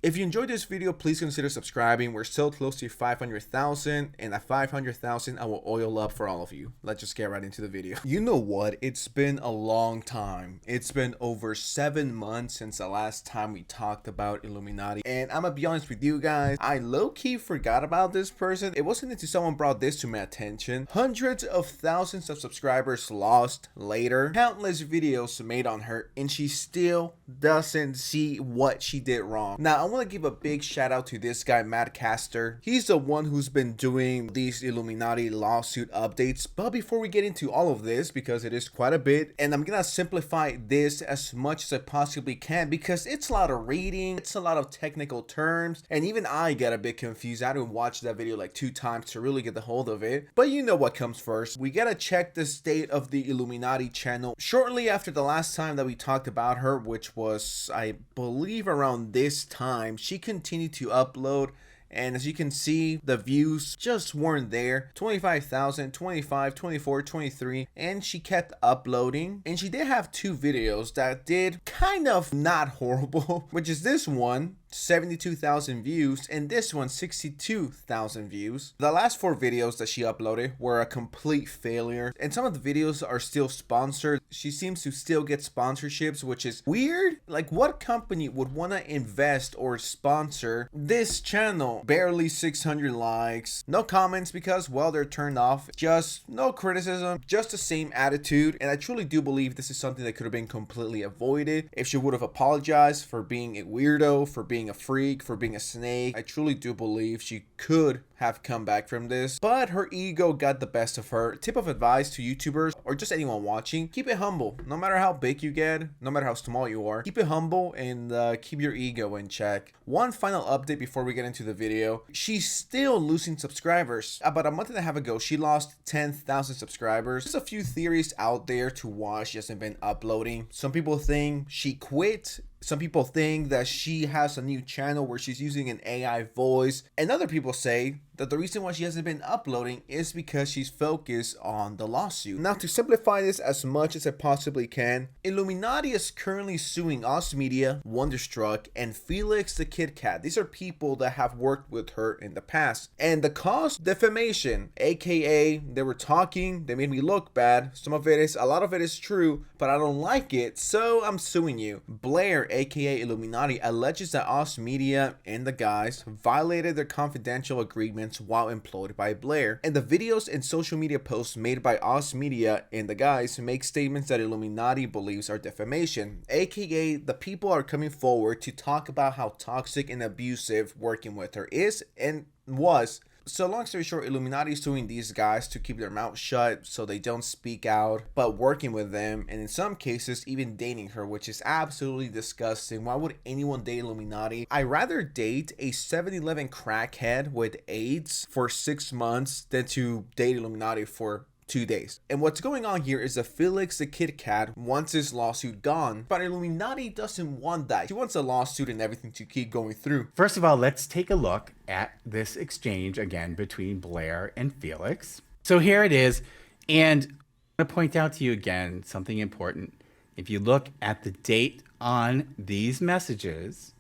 If you enjoyed this video, please consider subscribing. We're so close to 500,000, and at 500,000, I will oil up for all of you. Let's just get right into the video. You know what? It's been a long time. It's been over 7 months since the last time we talked about Illuminati. And I'm gonna be honest with you guys, I low-key forgot about this person. It wasn't until someone brought this to my attention. Hundreds of thousands of subscribers lost later. Countless videos made on her, and she still doesn't see what she did wrong. Now, I want to give a big shout out to this guy, Matt Caster. He's the one who's been doing these Illuminati lawsuit updates. But before we get into all of this, because it is quite a bit, and I'm gonna simplify this as much as I possibly can because it's a lot of reading, it's a lot of technical terms, and even I get a bit confused. I had to watch that video like 2 times to really get the hold of it. But you know what comes first. We gotta check the state of the Illuminati channel. Shortly after the last time that we talked about her, which was, I believe, around this time, she continued to upload, and as you can see, the views just weren't there. 25,000, 25, 24, 23, and she kept uploading. And she did have 2 videos that did kind of not horrible, which is this one, 72,000 views, and this one 62,000 views. The last 4 videos that she uploaded were a complete failure, and some of the videos are still sponsored. She seems to still get sponsorships, which is weird. Like, what company would want to invest or sponsor this channel? Barely 600 likes, no comments because, well, they're turned off, just no criticism, just the same attitude. And I truly do believe this is something that could have been completely avoided if she would have apologized for being a weirdo, for being a freak, for being a snake. I truly do believe she could have come back from this, but her ego got the best of her. Tip of advice to YouTubers or just anyone watching: keep it humble. No matter how big you get, no matter how small you are, keep it humble and keep your ego in check. One final update before we get into the video: she's still losing subscribers. About a month and a half ago, she lost 10,000 subscribers. There's a few theories out there to why she hasn't been uploading. Some people think she quit. Some people think that she has a new channel where she's using an AI voice. And other people say that the reason why she hasn't been uploading is because she's focused on the lawsuit. Now, to simplify this as much as I possibly can, Illuminati is currently suing Oz Media, Wonderstruck, and Felix the Kit Kat. These are people that have worked with her in the past. And the cause: defamation, aka they were talking, they made me look bad. A lot of it is true, but I don't like it, so I'm suing you. Blair, aka Illuminati, alleges that Oz Media and the guys violated their confidential agreements while employed by Blair. And the videos and social media posts made by Oz Media and the guys make statements that Illuminati believes are defamation, aka the people are coming forward to talk about how toxic and abusive working with her is and was. So long story short, Illuminati is suing these guys to keep their mouth shut so they don't speak out, but working with them, and in some cases even dating her, which is absolutely disgusting. Why would anyone date Illuminati? I'd rather date a 7-Eleven crackhead with AIDS for 6 months than to date Illuminati for 2 days. And what's going on here is that Felix the Kit Kat wants his lawsuit gone, but Illuminati doesn't want that. She wants a lawsuit and everything to keep going through. First of all, let's take a look at this exchange again between Blair and Felix. So here it is, and I'm going to point out to you again something important. If you look at the date on these messages,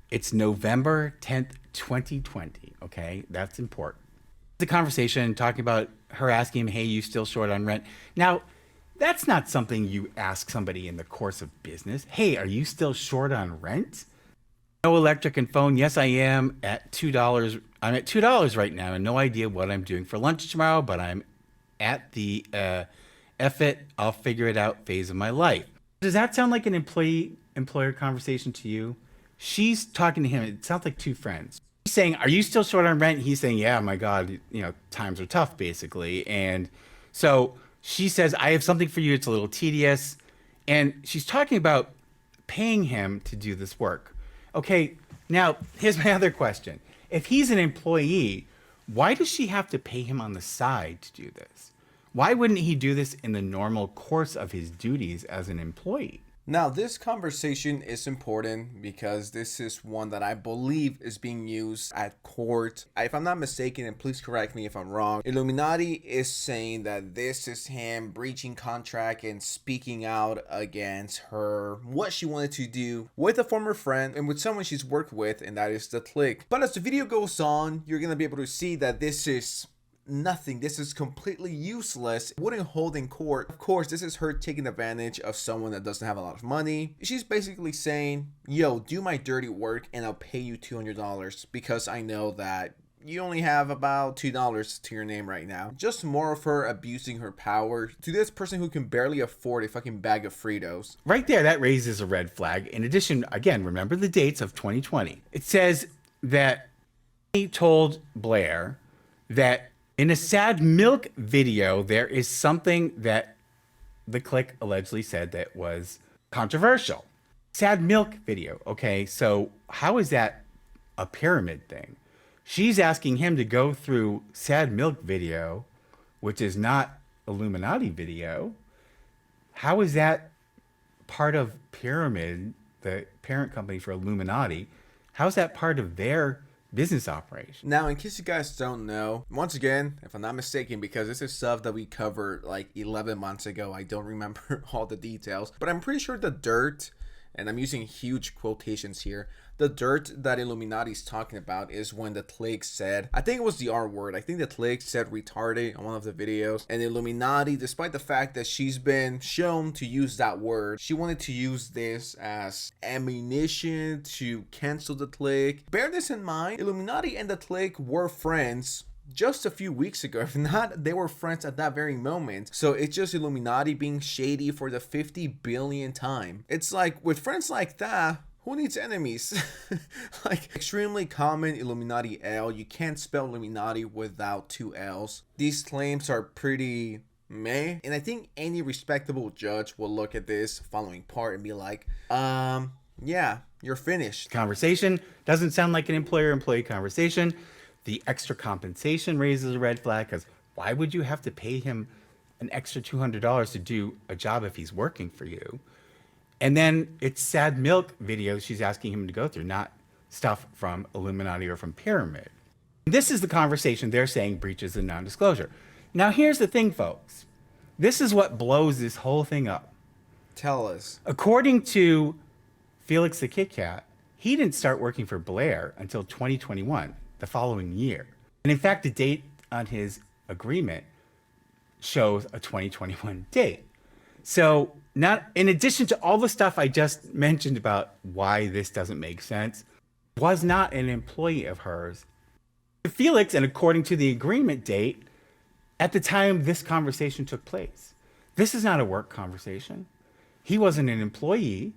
it's November 10th, 2020, okay? That's important. The conversation talking about her asking him, hey, you still short on rent? Now, that's not something you ask somebody in the course of business. Hey, are you still short on rent? No electric and phone. Yes, I am at $2. I'm at $2 right now and no idea what I'm doing for lunch tomorrow, but I'm at the F it, I'll figure it out phase of my life. Does that sound like an employer conversation to you? She's talking to him. It sounds like 2 friends. He's saying, are you still short on rent? He's saying, yeah, my God, times are tough, basically. And so she says, I have something for you. It's a little tedious. And she's talking about paying him to do this work. Okay, now here's my other question. If he's an employee, why does she have to pay him on the side to do this? Why wouldn't he do this in the normal course of his duties as an employee? Now, this conversation is important because this is one that I believe is being used at court. If I'm not mistaken, and please correct me if I'm wrong, Illuminati is saying that this is him breaching contract and speaking out against her, what she wanted to do with a former friend and with someone she's worked with, and that is the Click. But as the video goes on, you're gonna be able to see that this is nothing. This is completely useless. Wouldn't hold in court. Of course, this is her taking advantage of someone that doesn't have a lot of money. She's basically saying, yo, do my dirty work and I'll pay you $200 because I know that you only have about $2 to your name right now. Just more of her abusing her power to this person who can barely afford a fucking bag of Fritos. Right there, that raises a red flag. In addition, again, remember the dates of 2020. It says that he told Blair that in a Sad Milk video, there is something that the Click allegedly said that was controversial. Sad Milk video. Okay, so how is that a pyramid thing? She's asking him to go through Sad Milk video, which is not Illuminati video. How is that part of Pyramid, the parent company for Illuminati? How is that part of their business operation? Now, in case you guys don't know, once again, if I'm not mistaken, because this is stuff that we covered like 11 months ago, I don't remember all the details, but I'm pretty sure the dirt, and I'm using huge quotations here, the dirt that Illuminati's talking about is when the Click said, I think it was the R word, I think the Click said retarded on one of the videos, and Illuminati, despite the fact that she's been shown to use that word, she wanted to use this as ammunition to cancel the Click. Bear this in mind, Illuminati and the Click were friends just a few weeks ago. If not, they were friends at that very moment. So it's just Illuminati being shady for the 50 billionth time. It's like, with friends like that, who needs enemies? Like, extremely common Illuminati L. You can't spell Illuminati without 2 L's. These claims are pretty meh, and I think any respectable judge will look at this following part and be like, yeah, you're finished. Conversation doesn't sound like an employer-employee conversation. The extra compensation raises a red flag, because why would you have to pay him an extra $200 to do a job if he's working for you? And then it's Sad Milk videos she's asking him to go through, not stuff from Illuminati or from Pyramid. This is the conversation they're saying breaches the non-disclosure. Now, here's the thing, folks. This is what blows this whole thing up. Tell us. According to Felix the Kit Kat, he didn't start working for Blair until 2021, the following year. And in fact, the date on his agreement shows a 2021 date. So, not in addition to all the stuff I just mentioned about why this doesn't make sense, was not an employee of hers. Felix, and according to the agreement date, at the time this conversation took place. This is not a work conversation. He wasn't an employee,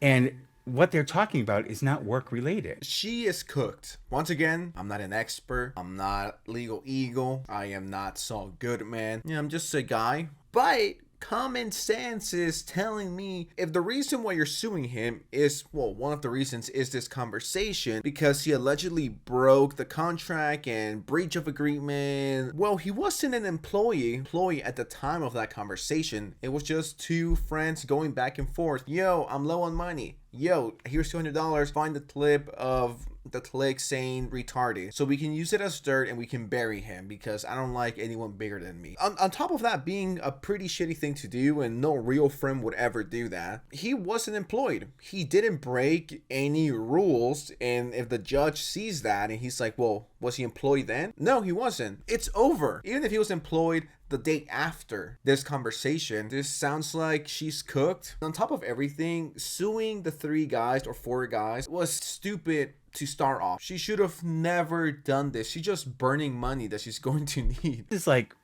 and what they're talking about is not work related. She is cooked. Once again, I'm not an expert. I'm not legal eagle. I am not Saul Goodman. I'm just a guy. But common sense is telling me if the reason why you're suing him is, well, one of the reasons is this conversation because he allegedly broke the contract and breach of agreement. Well, he wasn't an employee at the time of that conversation. It was just 2 friends going back and forth. Yo, I'm low on money. Yo, here's $200. Find the clip of the Click saying retarded so we can use it as dirt and we can bury him because I don't like anyone bigger than me. On top of that being a pretty shitty thing to do, and no real friend would ever do that, he wasn't employed. He didn't break any rules, and if the judge sees that and he's like, well, was he employed then? No, he wasn't. It's over. Even if he was employed the day after this conversation, this sounds like she's cooked. On top of everything, suing the 3 guys or 4 guys was stupid to start off. She should have never done this. She's just burning money that she's going to need. It's like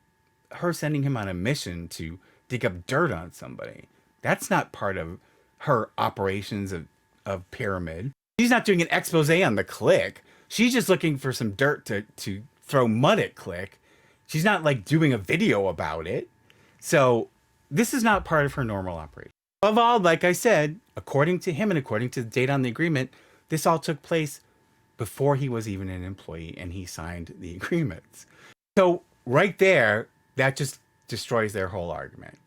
her sending him on a mission to dig up dirt on somebody. That's not part of her operations of Pyramid. She's not doing an expose on the Click. She's just looking for some dirt to throw mud at Click. She's not like doing a video about it. So this is not part of her normal operation. Above all, like I said, according to him and according to the date on the agreement, this all took place before he was even an employee and he signed the agreements. So right there, that just destroys their whole argument.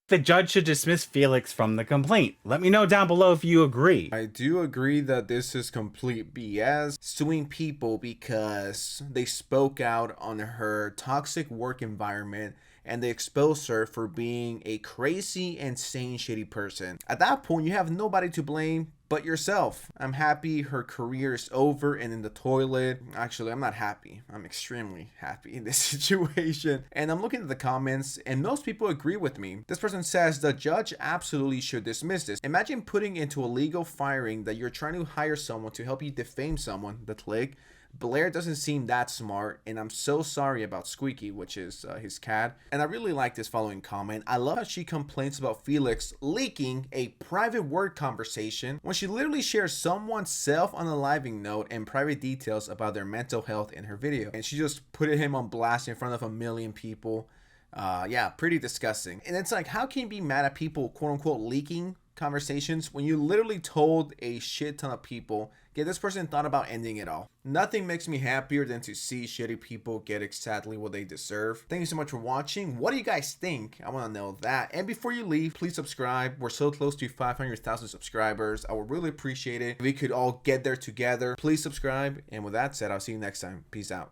The judge should dismiss Felix from the complaint. Let me know down below if you agree. I do agree that this is complete BS. Suing people because they spoke out on her toxic work environment and they exposed her for being a crazy, insane, shitty person. At that point, you have nobody to blame but yourself. I'm happy her career is over and in the toilet. Actually, I'm not happy. I'm extremely happy in this situation. And I'm looking at the comments and most people agree with me. This person says the judge absolutely should dismiss this. Imagine putting into a legal firing that you're trying to hire someone to help you defame someone, the click. Blair doesn't seem that smart, and I'm so sorry about Squeaky, which is his cat. And I really like this following comment. I love how she complains about Felix leaking a private word conversation when she literally shares someone's self-unaliving note and private details about their mental health in her video. And she just put him on blast in front of a million people. Yeah, pretty disgusting. And it's like, how can you be mad at people, quote unquote, leaking conversations when you literally told a shit ton of people, yeah, this person thought about ending it all. Nothing makes me happier than to see shitty people get exactly what they deserve. Thank you so much for watching. What do you guys think? I want to know that. And before you leave, please subscribe. We're so close to 500,000 subscribers. I would really appreciate it if we could all get there together. Please subscribe. And with that said, I'll see you next time. Peace out.